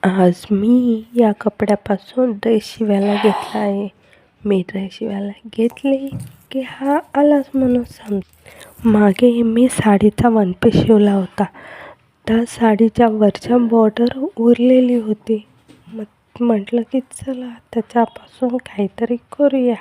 आज मी या कपड्यापासून ड्रेस शिवायला घेतला आहे. मी ड्रेस शिवायला घेतले की हा आलाच म्हणून मागे मी साडीचा वन पीस शिवला होता. त्या साडीच्या वरच्या बॉर्डर उरलेली होती. मग म्हटलं की चला त्याच्यापासून काहीतरी करूया.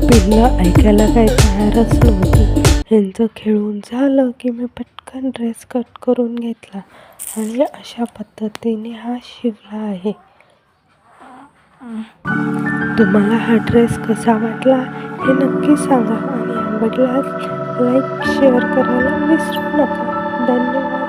पिल्लं ऐकायला काही तयारच नव्हती. ह्यांचं खेळून झालं की मी पटकन ड्रेस कट करून घेतला आणि अशा पद्धतीने हा शिवला आहे. तुम्हाला हा ड्रेस कसा वाटला हे नक्की सांगा आणि आवडल्यास लाईक शेअर करायला विसरू नका. धन्यवाद.